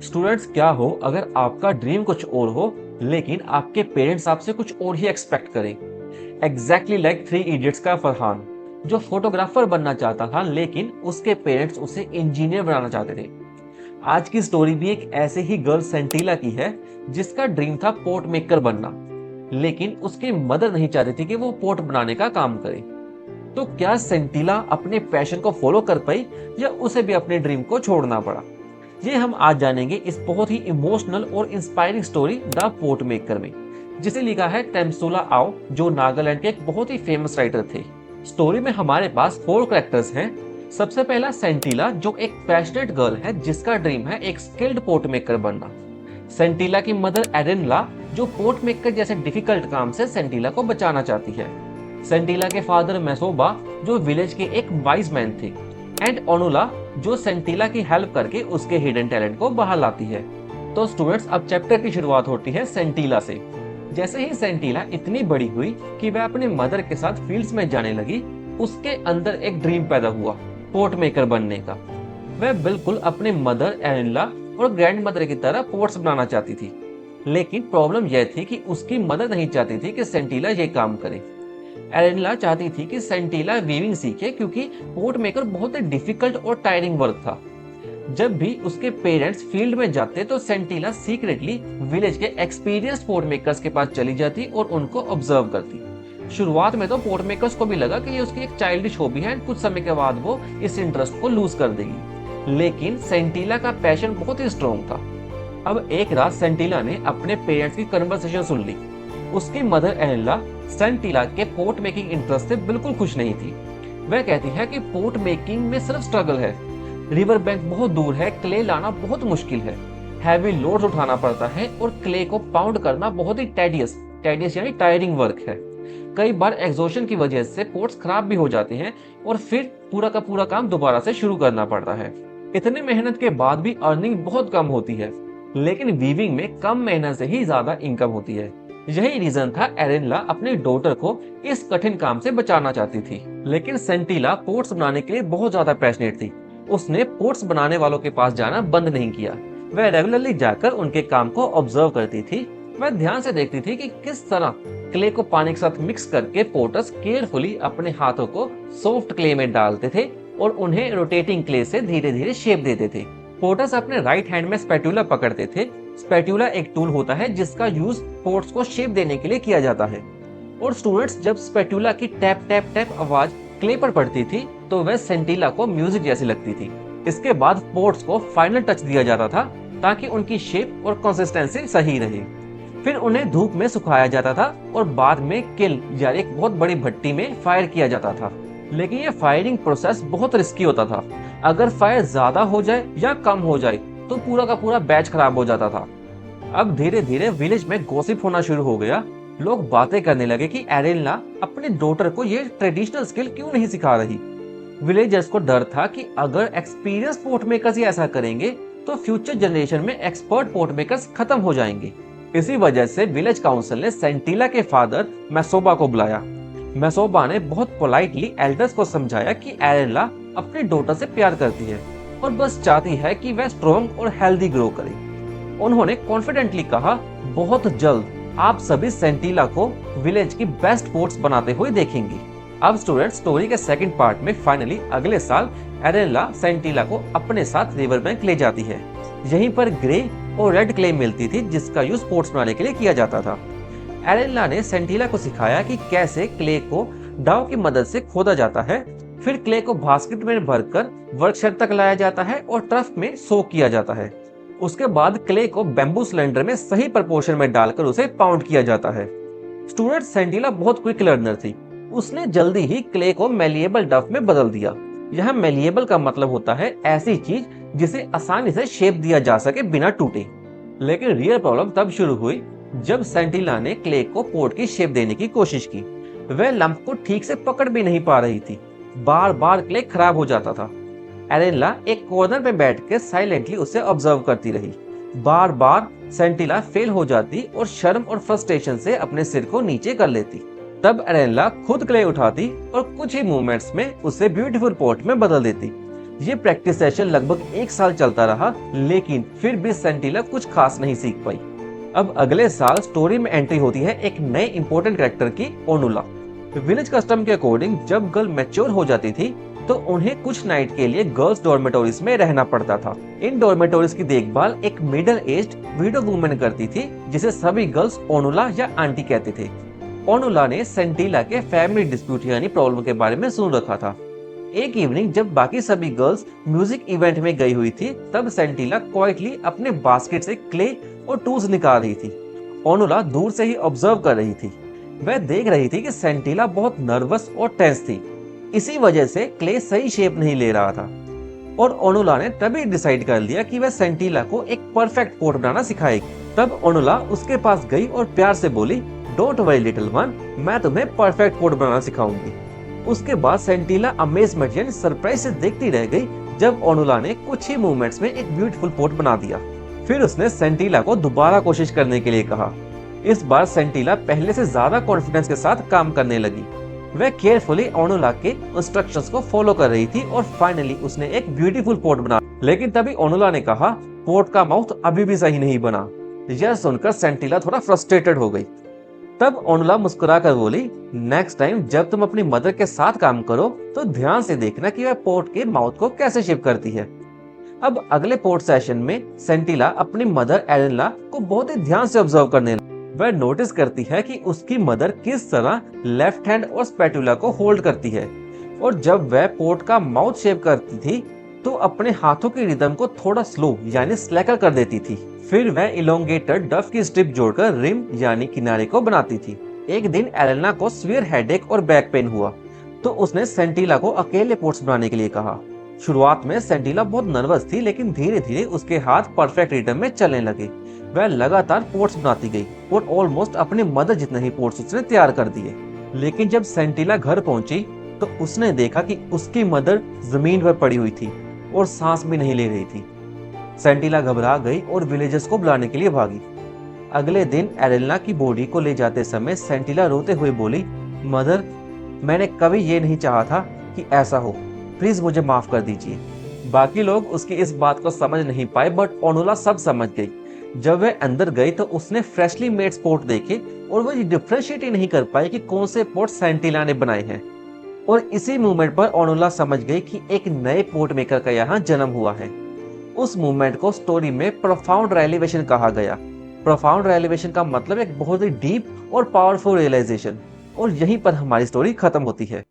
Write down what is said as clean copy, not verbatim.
Students, क्या हो अगर आपका ड्रीम कुछ और हो लेकिन आपके पेरेंट्स आपसे कुछ और ही एक्सपेक्ट करें। एग्जैक्टली लाइक थ्री इडियट्स का फरहान, जो फोटोग्राफर बनना चाहता था लेकिन उसके पेरेंट्स उसे इंजीनियर बनाना चाहते थे। आज की स्टोरी भी एक ऐसे ही गर्ल सेंटीला की है जिसका ड्रीम था पोर्ट मेकर बनना, लेकिन उसकी मदर नहीं चाहती थी कि वो पोर्ट बनाने का काम करे। तो क्या सेंटीला अपने पैशन को फॉलो कर पाई या उसे भी अपने ड्रीम को छोड़ना पड़ा? ये हम आज जानेंगे इस बहुत ही इमोशनल और inspiring story the port maker में, जिसे लिखा है टेम्सोला आओ, जो नागालैंड के एक बहुत ही फेमस राइटर थे। स्टोरी में हमारे पास 4 कैरेक्टर्स हैं। सबसे पहला सेंटीला, जो एक पैशनेट गर्ल है जिसका ड्रीम है एक स्किल्ड पोर्ट मेकर बनना। सेंटीला की मदर एरेनला, जो पोर्ट मेकर जैसे डिफिकल्ट काम से सेंटीला को बचाना चाहती है। सेंटीला के फादर मैसोबा, जो विलेज के एक वाइज मैन थे। एंड ओनुला, जो सेंटीला की हेल्प करके उसके हिडन टैलेंट को बाहर लाती है। तो स्टूडेंट्स, अब चैप्टर की शुरुआत होती है सेंटीला से। जैसे ही सेंटीला इतनी बड़ी हुई कि वह अपने मदर के साथ फील्ड्स में जाने लगी, उसके अंदर एक ड्रीम पैदा हुआ पोर्ट मेकर बनने का। वह बिल्कुल अपने मदर एरेनला और ग्रैंड मदर की तरह पोर्ट्स बनाना चाहती थी, लेकिन प्रॉब्लम यह थी कि उसकी मदर नहीं चाहती थी कि सेंटीला ये काम करे। एरेनला चाहती थी कि सेंटीला वीविंग सीखे, क्योंकि पोर्ट मेकर बहुत ही डिफिकल्ट और टायरिंग वर्क था। जब भी उसके पेरेंट्स फील्ड में जाते तो सेंटीला सीक्रेटली विलेज के एक्सपीरियंस्ड पोर्ट मेकर्स के पास चली जाती और उनको ऑब्जर्व करती। शुरुआत में तो पोर्ट मेकर्स को भी लगा कि ये उसकी एक चाइल्डिश हॉबी है, कुछ समय के बाद वो इस इंटरेस्ट को लूज कर देगी। लेकिन सेंटीला का पैशन बहुत ही स्ट्रॉन्ग था। अब एक रात सेंटीला ने अपने पेरेंट्स की कन्वर्सेशन सुन ली। उसकी मदर एरेनला सेंटीला के पोर्ट मेकिंग इंटरेस्ट से बिल्कुल खुश नहीं थी। वह कहती है कि पोर्ट मेकिंग में सिर्फ स्ट्रगल है, रिवर बैंक बहुत दूर है, क्ले लाना बहुत मुश्किल है, हैवी लोड्स उठाना पड़ता है और क्ले को पाउंड करना बहुत ही टेडियस यानी टायरिंग वर्क है। कई बार एग्जॉशन की वजह से पोर्ट्स खराब भी हो जाते हैं और फिर पूरा का पूरा काम दोबारा से शुरू करना पड़ता है। इतनी मेहनत के बाद भी अर्निंग बहुत कम होती है, लेकिन वीविंग में कम मेहनत से ही ज्यादा इनकम होती है। यही रीजन था एरेनला अपने डॉटर को इस कठिन काम से बचाना चाहती थी। लेकिन सेंटीला पोर्ट्स बनाने के लिए बहुत ज्यादा पैशनेट थी। उसने पोर्ट्स बनाने वालों के पास जाना बंद नहीं किया। वह रेगुलरली जाकर उनके काम को ऑब्जर्व करती थी। वह ध्यान से देखती थी कि किस तरह क्ले को पानी के साथ मिक्स करके पोर्टर्स केयरफुली अपने हाथों को सॉफ्ट क्ले में डालते थे और उन्हें रोटेटिंग क्ले से धीरे धीरे शेप देते थे। पोर्टर्स अपने राइट हैंड में स्पैटुला पकड़ते थे। स्पैटुला एक टूल होता है जिसका यूज पोर्ट्स को शेप देने के लिए किया जाता है। और स्टूडेंट्स, जब स्पैटुला की टैप टैप टैप आवाज क्ले पर पड़ती थी तो वह सेंटीला को म्यूजिक जैसी लगती थी। इसके बाद पोर्ट्स को फाइनल टच दिया जाता था ताकि उनकी शेप और कंसिस्टेंसी सही रहे। फिर उन्हें धूप में सुखाया जाता था और बाद में किल यानी एक बहुत बड़ी भट्टी में फायर किया जाता था। लेकिन यह फायरिंग प्रोसेस बहुत रिस्की होता था। अगर फायर ज्यादा हो जाए या कम हो जाए तो पूरा का पूरा बैच खराब हो जाता था। अब धीरे धीरे विलेज में गॉसिप होना शुरू हो गया। लोग बातें करने लगे कि एरेनला अपने डॉटर को ये ट्रेडिशनल स्किल क्यों नहीं सिखा रही। विलेजर्स को डर था कि अगर एक्सपीरियंस पोर्ट मेकर्स ही ऐसा करेंगे तो फ्यूचर जनरेशन में एक्सपर्ट पोर्ट मेकर्स खत्म हो जाएंगे। इसी वजह से विलेज काउंसिल ने सेंटीला के फादर मैसोबा को बुलाया। मैसोबा ने बहुत पोलाइटली एल्डर्स को समझाया कि एरेनला अपनी डॉटर से प्यार करती है और बस चाहती है कि वह स्ट्रॉन्ग और हेल्दी ग्रो करे। उन्होंने कॉन्फिडेंटली कहा, बहुत जल्द आप सभी सेंटीला को विलेज की बेस्ट पोर्ट्स बनाते हुए देखेंगे। अब स्टूडेंट, स्टोरी के सेकंड पार्ट में फाइनली अगले साल एरेनला सेंटीला को अपने साथ रिवर बैंक ले जाती है। यहीं पर ग्रे और रेड क्ले मिलती थी जिसका यूज पोर्ट्स बनाने के लिए किया जाता था। एरेनला ने सेंटीला को सिखाया कि कैसे क्ले को डाव की मदद से खोदा जाता है, फिर क्ले को बास्केट में भरकर वर्कशॉप तक लाया जाता है और ट्रफ में सोक किया जाता है। उसके बाद क्ले को बैम्बू सिलेंडर में सही प्रपोर्शन में डालकर उसे पाउंड किया जाता है। स्टूडेंट, सेंटीला बहुत क्विक लर्नर थी। उसने जल्दी ही क्ले को मेलिएबल डफ में बदल दिया। यह मेलिएबल का मतलब होता है ऐसी चीज जिसे आसानी से शेप दिया जा सके बिना टूटे। लेकिन रियल प्रॉब्लम तब शुरू हुई जब सेंटीला ने क्ले को पोर्ट की शेप देने की कोशिश की। वह लंप को ठीक से पकड़ भी नहीं पा रही थी। बार बार क्ले खराब हो जाता था। एरेनला एक कॉर्नर पे बैठ के साइलेंटली उसे ऑब्जर्व करती रही। बार बार सेंटीला फेल हो जाती और शर्म और फ्रस्ट्रेशन से अपने सिर को नीचे कर लेती। तब एरेनला खुद क्ले उठाती और कुछ ही मूवमेंट्स में उसे ब्यूटीफुल पोर्ट में बदल देती। ये प्रैक्टिस सेशन लगभग 1 साल चलता रहा, लेकिन फिर भी सेंटिला कुछ खास नहीं सीख पाई। अब अगले साल स्टोरी में एंट्री होती है एक नए इंपॉर्टेंट कैरेक्टर की, ओनुला। विलेज कस्टम के अकॉर्डिंग जब गर्ल मैच्योर हो जाती थी तो उन्हें कुछ नाइट के लिए गर्ल्स डॉर्मेटोरीज में रहना पड़ता था। इन डॉर्मेटोरीज की देखभाल एक मिडिल एज्ड विडो वुमन करती थी, जिसे सभी गर्ल्स ओनुला या आंटी कहते थे। ओनुला ने सेंटिला के फैमिली डिस्प्यूट यानी प्रॉब्लम के बारे में सुन रखा था। एक इवनिंग जब बाकी सभी गर्ल्स म्यूजिक इवेंट में गई हुई थी, तब सेंटिला क्वाइटली अपने बास्केट से क्ले और टूल्स निकाल रही थी। ओनुला दूर से ही ऑब्जर्व कर रही थी। वह देख रही थी कि सेंटिला बहुत नर्वस और टेंस थी। इसी वजह से क्ले सही शेप नहीं ले रहा था और ओनुला ने तभी डिसाइड कर लिया कि वह सेंटिला को एक परफेक्ट पोट बनाना सिखाएगी। तब ओनुला उसके पास गई और प्यार से बोली, डोंट वरी लिटिल वन, मैं तुम्हें परफेक्ट पोट बनाना सिखाऊंगी। उसके बाद सेंटिला अमेजमेंट यानी सरप्राइज से देखती रह गई जब ओनुला ने कुछ ही मूवमेंट्स में एक ब्यूटीफुल पोट बना दिया। फिर उसने सेंटिला को दोबारा कोशिश करने के लिए कहा। इस बार सेंटिला पहले से ज्यादा कॉन्फिडेंस के साथ काम करने लगी। वह केयरफुली ओनुला के इंस्ट्रक्शंस को फॉलो कर रही थी और फाइनली उसने एक ब्यूटीफुल पोट बना। लेकिन तभी ओनुला ने कहा, पोट का माउथ अभी भी सही नहीं बना। यह सुनकर सेंटिला थोड़ा फ्रस्ट्रेटेड हो गई। तब ओनुला मुस्कुराकर बोली, नेक्स्ट टाइम जब तुम अपनी मदर के साथ काम करो तो ध्यान से देखना कि वह पोट के माउथ को कैसे शेप करती है। अब अगले पोट सेशन में सेंटिला अपनी मदर एलेना को बहुत ही ध्यान से ऑब्जर्व करने लगी। वह नोटिस करती है कि उसकी मदर किस तरह लेफ्ट हैंड और स्पैटुला को होल्ड करती है और जब वह पोट का माउथ शेप करती थी तो अपने हाथों की रिदम को थोड़ा स्लो यानी स्लैकर कर देती थी। फिर वह इलोंगेटेड डफ की स्ट्रिप जोड़कर रिम यानी किनारे को बनाती थी। एक दिन एलेना को सीवियर हेडेक और बैक पेन हुआ तो उसने सेंटिला को अकेले पोट्स बनाने के लिए कहा। शुरुआत में सेंटिला बहुत नर्वस थी, लेकिन धीरे धीरे उसके हाथ परफेक्ट रिदम में चलने लगे। वह लगातार पोट्स बनाती गई और ऑलमोस्ट अपनी मदर जितने ही पोट्स उसने तैयार कर दिए। लेकिन जब सेंटिला घर पहुंची तो उसने देखा कि उसकी मदर जमीन पर पड़ी हुई थी और सांस भी नहीं ले रही थी। सेंटिला घबरा गई और विलेजर्स को बुलाने के लिए भागी। अगले दिन एलेना की बॉडी को ले जाते समय सेंटिला रोते हुए बोली, मदर, मैंने कभी ये नहीं चाहा था कि ऐसा हो, प्लीज मुझे माफ कर दीजिए। बाकी लोग उसकी इस बात को समझ नहीं पाए, बट ओनुला सब समझ गई। जब वह अंदर गई तो उसने फ्रेशली मेड पोट देखे और वह डिफरेंशिएट ही नहीं कर पाई कि कौन से पोट सेंटिला ने बनाए हैं। और इसी मूवमेंट पर ओनुला समझ गई कि एक नए पोट मेकर का यहाँ जन्म हुआ है। उस मूवमेंट को स्टोरी में प्रोफाउंड रियलाइजेशन कहा गया। प्रोफाउंड रियलाइजेशन का मतलब एक बहुत ही डीप और पावरफुल रियलाइजेशन। और यहीं पर हमारी स्टोरी खत्म होती है।